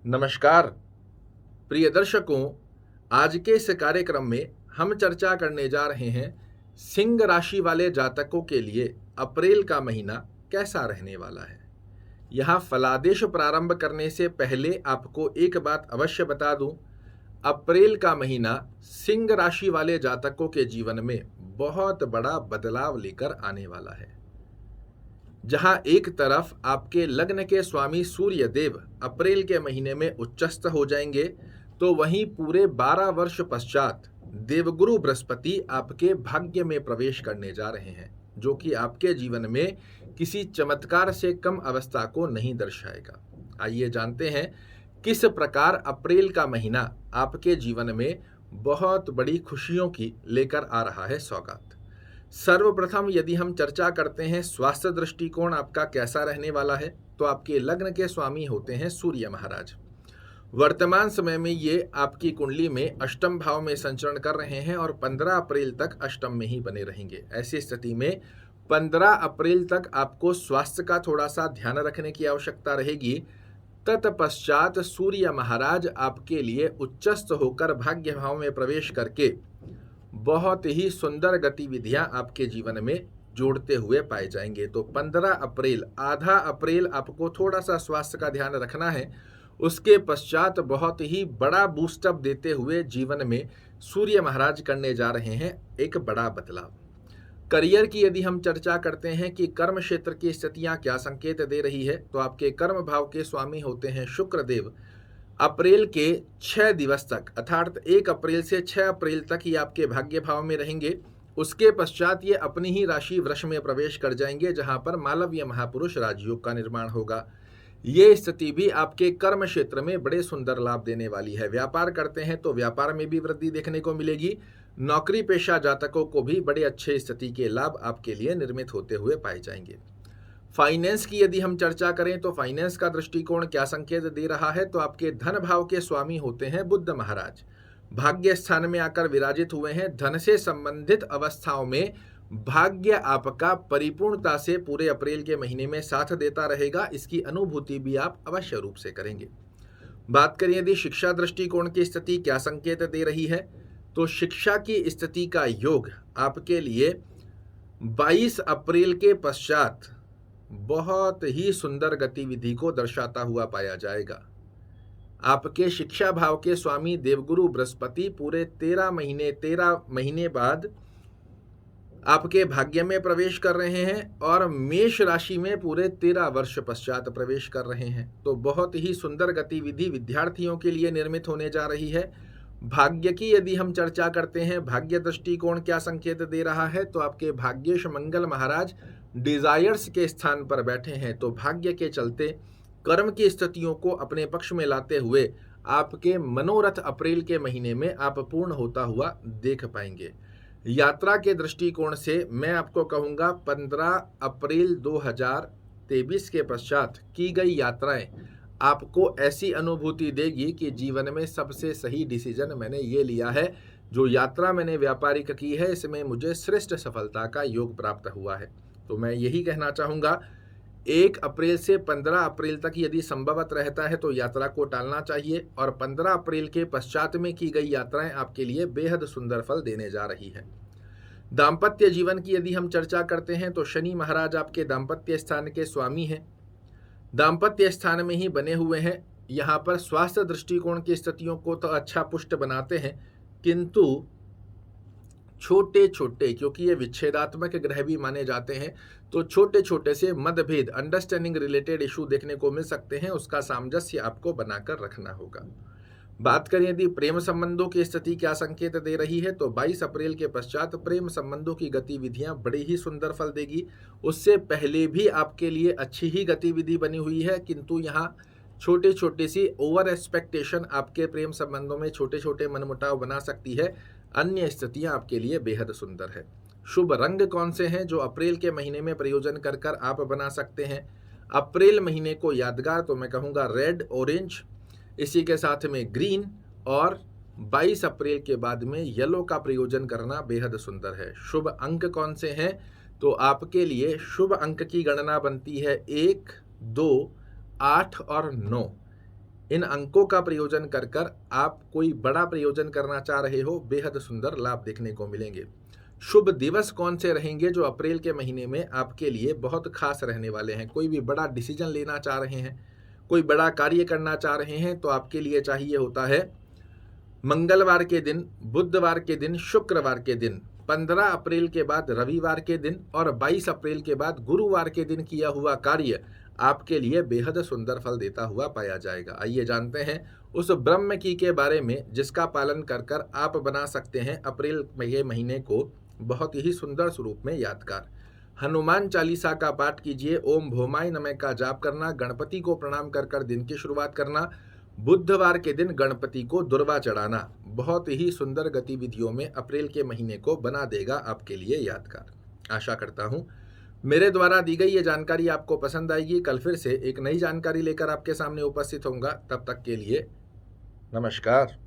नमस्कार प्रिय दर्शकों, आज के इस कार्यक्रम में हम चर्चा करने जा रहे हैं सिंह राशि वाले जातकों के लिए अप्रैल का महीना कैसा रहने वाला है। यहाँ फलादेश प्रारंभ करने से पहले आपको एक बात अवश्य बता दूं, अप्रैल का महीना सिंह राशि वाले जातकों के जीवन में बहुत बड़ा बदलाव लेकर आने वाला है। जहां एक तरफ आपके लग्न के स्वामी सूर्य देव अप्रैल के महीने में उच्चस्थ हो जाएंगे, तो वहीं पूरे 12 वर्ष पश्चात देवगुरु बृहस्पति आपके भाग्य में प्रवेश करने जा रहे हैं, जो कि आपके जीवन में किसी चमत्कार से कम अवस्था को नहीं दर्शाएगा। आइए जानते हैं किस प्रकार अप्रैल का महीना आपके जीवन में बहुत बड़ी खुशियों की लेकर आ रहा है सौगात। सर्वप्रथम यदि हम चर्चा करते हैं स्वास्थ्य दृष्टिकोण आपका कैसा रहने वाला है, तो आपके लग्न के स्वामी होते हैं सूर्य महाराज। वर्तमान समय में ये आपकी कुंडली में अष्टम भाव में संचरण कर रहे हैं और 15 अप्रैल तक अष्टम में ही बने रहेंगे। ऐसी स्थिति में 15 अप्रैल तक आपको स्वास्थ्य का थोड़ा सा ध्यान रखने की आवश्यकता रहेगी। तत्पश्चात सूर्य महाराज आपके लिए उच्चस्थ होकर भाग्य भाव में प्रवेश करके बहुत ही सुंदर गतिविधियां आपके जीवन में जोड़ते हुए पाए जाएंगे। तो 15 अप्रैल, आधा अप्रैल आपको थोड़ा सा स्वास्थ्य का ध्यान रखना है। उसके पश्चात बहुत ही बड़ा बूस्टअप देते हुए जीवन में सूर्य महाराज करने जा रहे हैं एक बड़ा बदलाव। करियर की यदि हम चर्चा करते हैं कि कर्म क्षेत्र की स्थितियां क्या संकेत दे रही है, तो आपके कर्म भाव के स्वामी होते हैं शुक्र देव। अप्रैल के 6 दिवस तक, अर्थात 1 अप्रैल से 6 अप्रैल तक ये आपके भाग्य भाव में रहेंगे। उसके पश्चात ये अपनी ही राशि वृष में प्रवेश कर जाएंगे, जहां पर मालवीय महापुरुष राजयोग का निर्माण होगा। ये स्थिति भी आपके कर्म क्षेत्र में बड़े सुंदर लाभ देने वाली है। व्यापार करते हैं तो व्यापार में भी वृद्धि देखने को मिलेगी। नौकरी पेशा जातकों को भी बड़े अच्छे स्थिति के लाभ आपके लिए निर्मित होते हुए पाए जाएंगे। फाइनेंस की यदि हम चर्चा करें तो फाइनेंस का दृष्टिकोण क्या संकेत दे रहा है, तो आपके धन भाव के स्वामी होते हैं बुध महाराज। भाग्य स्थान में आकर विराजित हुए हैं। धन से संबंधित अवस्थाओं में भाग्य आपका परिपूर्णता से पूरे अप्रैल के महीने में साथ देता रहेगा। इसकी अनुभूति भी आप अवश्य रूप से करेंगे। बात करें यदि शिक्षा दृष्टिकोण की स्थिति क्या संकेत दे रही है, तो शिक्षा की स्थिति का योग आपके लिए 22 अप्रैल के पश्चात बहुत ही सुंदर गतिविधि को दर्शाता हुआ पाया जाएगा। आपके शिक्षा भाव के स्वामी देवगुरु बृहस्पति पूरे 13 महीने बाद आपके भाग्य में प्रवेश कर रहे हैं और मेष राशि में पूरे 13 वर्ष पश्चात प्रवेश कर रहे हैं। तो बहुत ही सुंदर गतिविधि विद्यार्थियों के लिए निर्मित होने जा रही है। भाग्य की यदि हम चर्चा करते हैं, भाग्य दृष्टिकोण क्या संकेत दे रहा है, तो आपके भाग्येश मंगल महाराज डिजायर्स के स्थान पर बैठे हैं। तो भाग्य के चलते कर्म की स्थितियों को अपने पक्ष में लाते हुए आपके मनोरथ अप्रैल के महीने में आप पूर्ण होता हुआ देख पाएंगे। यात्रा के दृष्टिकोण से मैं आपको कहूँगा 15 अप्रैल 2023 के पश्चात की गई यात्राएं आपको ऐसी अनुभूति देगी कि जीवन में सबसे सही डिसीजन मैंने ये लिया है। जो यात्रा मैंने व्यापारिक की है, इसमें मुझे श्रेष्ठ सफलता का योग प्राप्त हुआ है। तो मैं यही कहना चाहूँगा, 1 अप्रैल से 15 अप्रैल तक यदि संभवत रहता है तो यात्रा को टालना चाहिए, और 15 अप्रैल के पश्चात में की गई यात्राएं आपके लिए बेहद सुंदर फल देने जा रही है। दाम्पत्य जीवन की यदि हम चर्चा करते हैं तो शनि महाराज आपके दाम्पत्य स्थान के स्वामी हैं, दाम्पत्य स्थान में ही बने हुए हैं। यहाँ पर स्वास्थ्य दृष्टिकोण की स्थितियों को तो अच्छा पुष्ट बनाते हैं, किंतु छोटे छोटे, क्योंकि ये विच्छेदात्मक ग्रह भी माने जाते हैं, तो छोटे छोटे से मतभेद, अंडरस्टैंडिंग रिलेटेड इशू देखने को मिल सकते हैं। उसका सामंजस्य आपको बनाकर रखना होगा। बात करें यदि प्रेम संबंधों की स्थिति क्या संकेत दे रही है, तो 22 अप्रैल के पश्चात प्रेम संबंधों की गतिविधियां बड़ी ही सुंदर फल देगी। उससे पहले भी आपके लिए अच्छी ही गतिविधि बनी हुई है, किंतु यहाँ छोटे छोटे सी ओवर एक्सपेक्टेशन आपके प्रेम संबंधों में छोटे छोटे मनमुटाव बना सकती है। अन्य स्थितियां आपके लिए बेहद सुंदर है। शुभ रंग कौन से हैं जो अप्रैल के महीने में प्रयोजन कर कर आप बना सकते हैं अप्रैल महीने को यादगार, तो मैं कहूँगा रेड, ऑरेंज, इसी के साथ में ग्रीन, और 22 अप्रैल के बाद में येलो का प्रयोजन करना बेहद सुंदर है। शुभ अंक कौन से हैं, तो आपके लिए शुभ अंक की गणना बनती है 1, 2, 8 और 9। इन अंकों का प्रयोजन कर कर आप कोई बड़ा प्रयोजन करना चाह रहे हो, बेहद सुंदर लाभ देखने को मिलेंगे। शुभ दिवस कौन से रहेंगे जो अप्रैल के महीने में आपके लिए बहुत खास रहने वाले हैं? कोई भी बड़ा डिसीजन लेना चाह रहे हैं, कोई बड़ा कार्य करना चाह रहे हैं, तो आपके लिए चाहिए होता है मंगलवार के दिन, बुधवार के दिन, शुक्रवार के दिन, 15 अप्रैल के बाद रविवार के दिन और 22 अप्रैल के बाद गुरुवार के दिन किया हुआ कार्य आपके लिए बेहद सुंदर फल देता हुआ पाया जाएगा। आइए जानते हैं उस ब्रह्म की के बारे में जिसका पालन कर कर आप बना सकते हैं अप्रैल के महीने को बहुत ही सुंदर स्वरूप में यादगार। हनुमान चालीसा का पाठ कीजिए, ओम भौमाय नमः का जाप करना, गणपति को प्रणाम कर कर दिन की शुरुआत करना, बुधवार के दिन गणपति को दुर्वा चढ़ाना बहुत ही सुंदर गतिविधियों में अप्रैल के महीने को बना देगा आपके लिए यादगार। आशा करता हूं मेरे द्वारा दी गई ये जानकारी आपको पसंद आएगी। कल फिर से एक नई जानकारी लेकर आपके सामने उपस्थित होऊंगा। तब तक के लिए नमस्कार।